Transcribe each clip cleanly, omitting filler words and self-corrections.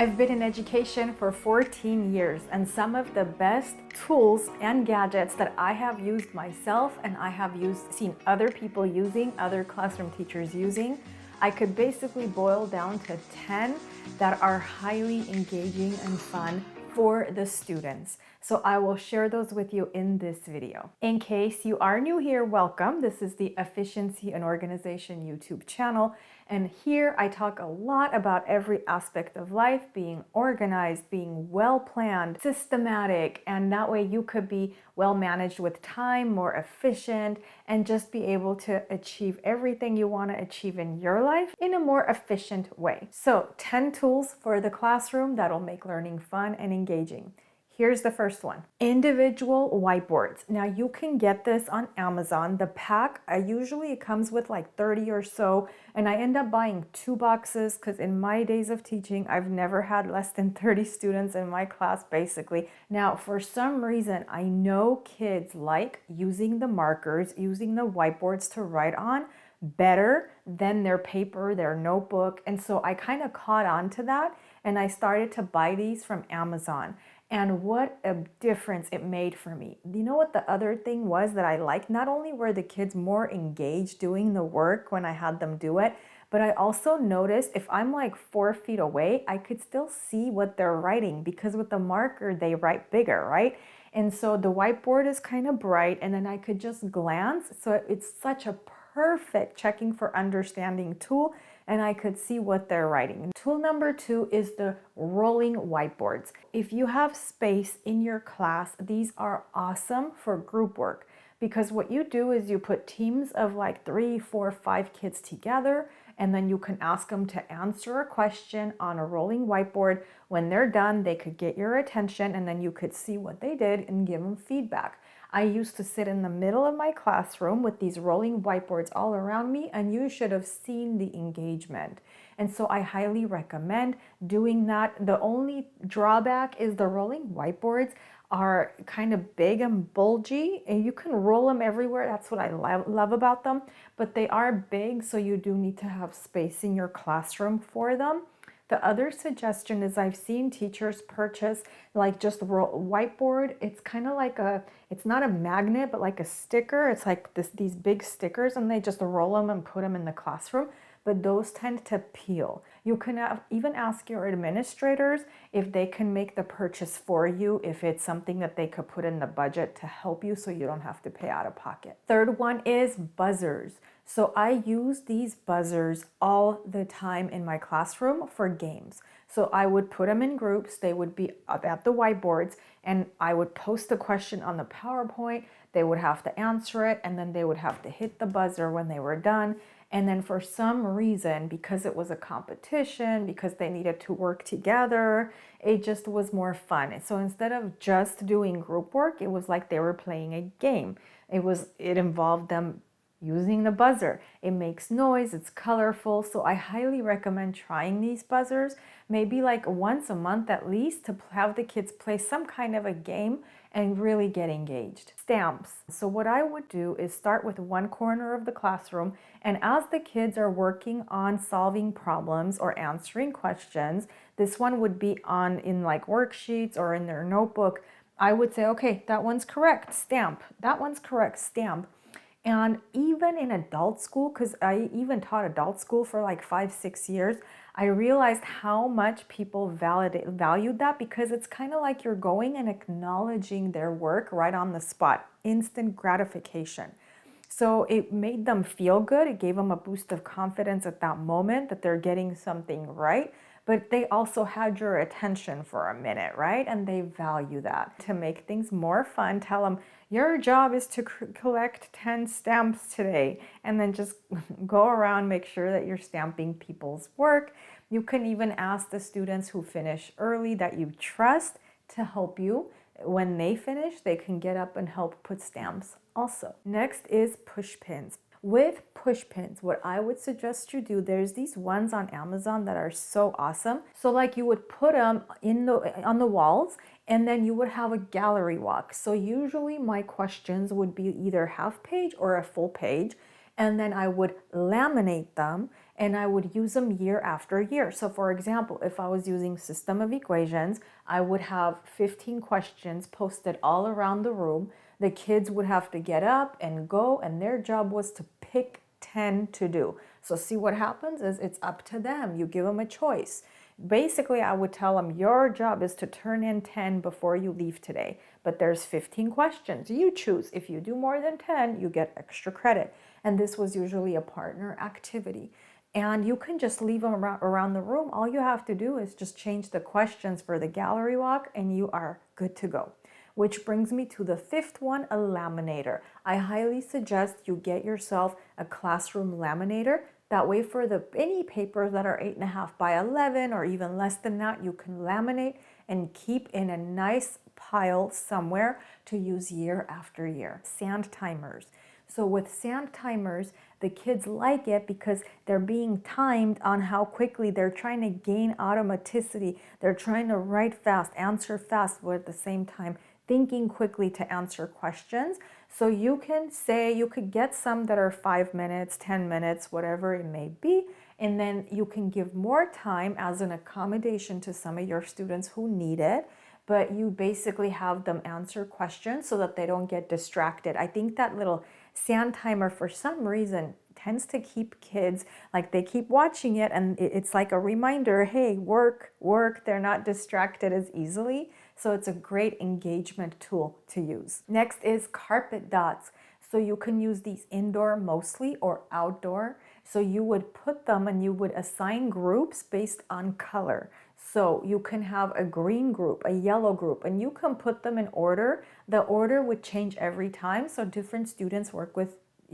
I've been in education for 14 years, and some of the best tools and gadgets that I have used myself and I have seen other people using, other classroom teachers using, I could basically boil down to 10 that are highly engaging and fun for the students. So I will share those with you in this video. In case you are new here, welcome. This is the Efficiency and Organization YouTube channel. And here I talk a lot about every aspect of life, being organized, being well planned, systematic, and that way you could be well managed with time, more efficient, and just be able to achieve everything you want to achieve in your life in a more efficient way. So 10 tools for the classroom that'll make learning fun and engaging. Here's the first one, individual whiteboards. Now you can get this on Amazon. The pack, usually it comes with like 30 or so, and I end up buying 2 boxes because in my days of teaching, I've never had less than 30 students in my class basically. Now, for some reason, I know kids like using the markers, using the whiteboards to write on better than their paper, their notebook. And so I kind of caught on to that and I started to buy these from Amazon. And what a difference it made for me. You know what the other thing was that I liked? Not only were the kids more engaged doing the work when I had them do it, but I also noticed if I'm like 4 feet away, I could still see what they're writing because with the marker, they write bigger, right? And so the whiteboard is kind of bright and then I could just glance. So it's such a perfect checking for understanding tool and I could see what they're writing. Tool number 2 is the rolling whiteboards. If you have space in your class, these are awesome for group work because what you do is you put teams of like 3, 4, 5 kids together and then you can ask them to answer a question on a rolling whiteboard. When they're done, they could get your attention and then you could see what they did and give them feedback. I used to sit in the middle of my classroom with these rolling whiteboards all around me, and you should have seen the engagement. And so I highly recommend doing that. The only drawback is the rolling whiteboards are kind of big and bulgy, and you can roll them everywhere. That's what I love about them, but they are big, so you do need to have space in your classroom for them. The other suggestion is I've seen teachers purchase like just whiteboard. It's kind of like it's not a magnet, but like a sticker. It's like these big stickers and they just roll them and put them in the classroom. But those tend to peel. You can even ask your administrators if they can make the purchase for you, if it's something that they could put in the budget to help you so you don't have to pay out of pocket. Third one is buzzers. So I use these buzzers all the time in my classroom for games. So I would put them in groups, they would be up at the whiteboards, and I would post the question on the PowerPoint, they would have to answer it, and then they would have to hit the buzzer when they were done. And then for some reason, because it was a competition, because they needed to work together, it just was more fun. And so instead of just doing group work, it was like they were playing a game. It involved them using the buzzer. It makes noise, it's colorful, so I highly recommend trying these buzzers, maybe like once a month at least, to have the kids play some kind of a game and really get engaged. Stamps. So what I would do is start with one corner of the classroom, and as the kids are working on solving problems or answering questions, this one would be in like worksheets or in their notebook. I would say, okay, that one's correct, stamp. That one's correct, stamp. And even in adult school, because I even taught adult school for like 5-6 years, I realized how much people valued that because it's kind of like you're going and acknowledging their work right on the spot, instant gratification. So it made them feel good. It gave them a boost of confidence at that moment that they're getting something right. But they also had your attention for a minute, right? And they value that. To make things more fun, tell them, your job is to collect 10 stamps today. And then just go around, make sure that you're stamping people's work. You can even ask the students who finish early that you trust to help you. When they finish, they can get up and help put stamps also. Next is Pushpins. With Pushpins, what I would suggest you do, there's these ones on Amazon that are so awesome. So like you would put them on the walls and then you would have a gallery walk. So usually my questions would be either half page or a full page, and then I would laminate them and I would use them year after year. So for example, if I was using system of equations, I would have 15 questions posted all around the room. The kids would have to get up and go, and their job was to pick 10 to do. So see, what happens is it's up to them. You give them a choice. Basically, I would tell them your job is to turn in 10 before you leave today, but there's 15 questions. You choose. If you do more than 10, you get extra credit. And this was usually a partner activity. And you can just leave them around the room. All you have to do is just change the questions for the gallery walk and you are good to go. Which brings me to the fifth one, a laminator. I highly suggest you get yourself a classroom laminator. That way for any papers that are 8.5 by 11 or even less than that, you can laminate and keep in a nice pile somewhere to use year after year. Sand timers. So with sand timers, the kids like it because they're being timed on how quickly they're trying to gain automaticity. They're trying to write fast, answer fast, but at the same time thinking quickly to answer questions. So you can say, you could get some that are 5 minutes, 10 minutes, whatever it may be, and then you can give more time as an accommodation to some of your students who need it, but you basically have them answer questions so that they don't get distracted. I think that little sand timer, for some reason, tends to keep kids, like they keep watching it and it's like a reminder, hey, work, work. They're not distracted as easily. So it's a great engagement tool to use. Next is carpet dots. So you can use these indoor mostly or outdoor. So you would put them and you would assign groups based on color. So you can have a green group, a yellow group, and you can put them in order. The order would change every time. So different students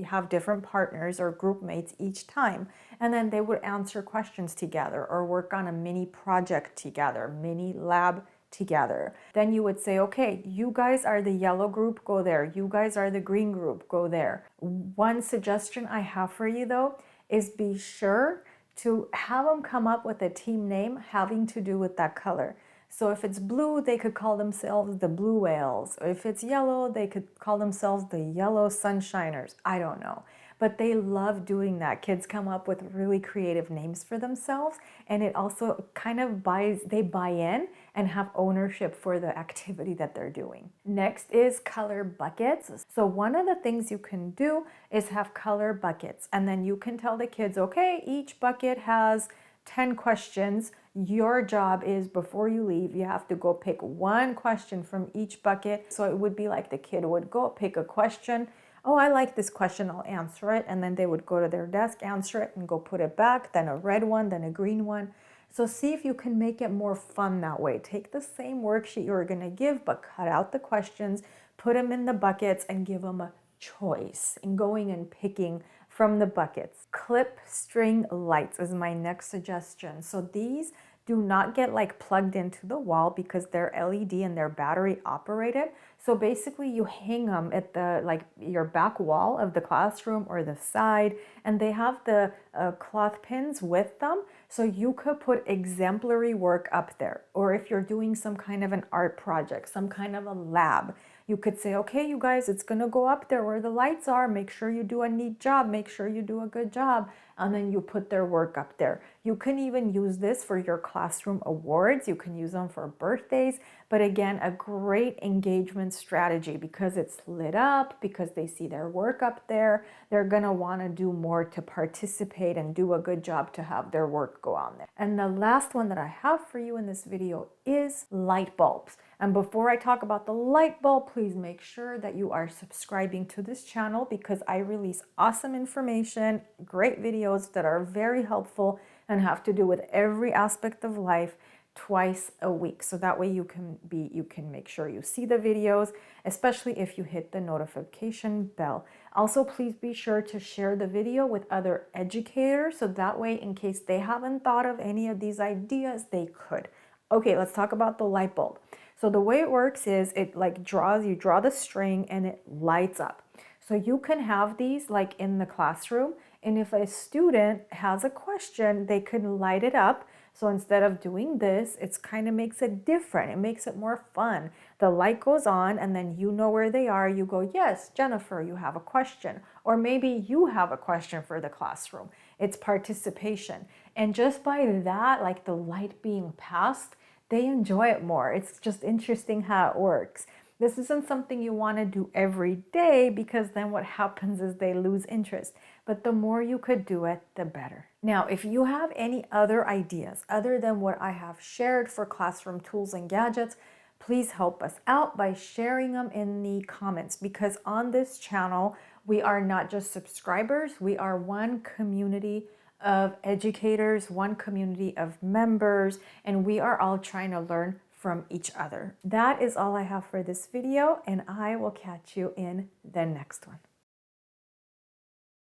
have different partners or group mates each time. And then they would answer questions together or work on a mini project together, mini lab together. Then you would say, okay, you guys are the yellow group, go there. You guys are the green group, go there. One suggestion I have for you though is be sure to have them come up with a team name having to do with that color. So if it's blue, they could call themselves the Blue Whales. Or if it's yellow, they could call themselves the Yellow Sunshiners. I don't know. But they love doing that. Kids come up with really creative names for themselves, and it also kind of they buy in and have ownership for the activity that they're doing. Next is color buckets. So one of the things you can do is have color buckets, and then you can tell the kids, okay, each bucket has 10 questions. Your job is, before you leave, you have to go pick one question from each bucket. So it would be like the kid would go pick a question. Oh, I like this question, I'll answer it. And then they would go to their desk, answer it, and go put it back, then a red one, then a green one. So see if you can make it more fun that way. Take the same worksheet you were gonna give, but cut out the questions, put them in the buckets, and give them a choice in going and picking from the buckets. Clip string lights is my next suggestion. So these do not get like plugged into the wall because they're LED and they're battery operated. So basically you hang them at the your back wall of the classroom or the side, and they have the cloth pins with them. So you could put exemplary work up there. Or if you're doing some kind of an art project, some kind of a lab, you could say, okay, you guys, it's gonna go up there where the lights are. Make sure you do a neat job. Make sure you do a good job. And then you put their work up there. You can even use this for your classroom awards. You can use them for birthdays. But again, a great engagement strategy because it's lit up, because they see their work up there. They're gonna wanna do more to participate and do a good job to have their work go on there. And the last one that I have for you in this video is light bulbs. And before I talk about the light bulb, please make sure that you are subscribing to this channel because I release awesome information, great videos that are very helpful and have to do with every aspect of life twice a week. So that way you can make sure you see the videos, especially if you hit the notification bell. Also, please be sure to share the video with other educators so that way in case they haven't thought of any of these ideas, they could. Okay, let's talk about the light bulb. So the way it works is it you draw the string and it lights up. So you can have these like in the classroom, and if a student has a question, they can light it up. So instead of doing this, it's kind of makes it different. It makes it more fun. The light goes on and then you know where they are. You go, yes, Jennifer, you have a question. Or maybe you have a question for the classroom. It's participation. And just by that, like the light being passed, they enjoy it more. It's just interesting how it works. This isn't something you want to do every day because then what happens is they lose interest. But the more you could do it, the better. Now, if you have any other ideas other than what I have shared for classroom tools and gadgets, please help us out by sharing them in the comments, because on this channel, we are not just subscribers, we are one community of educators, one community of members, and we are all trying to learn from each other. That is all I have for this video, and I will catch you in the next one.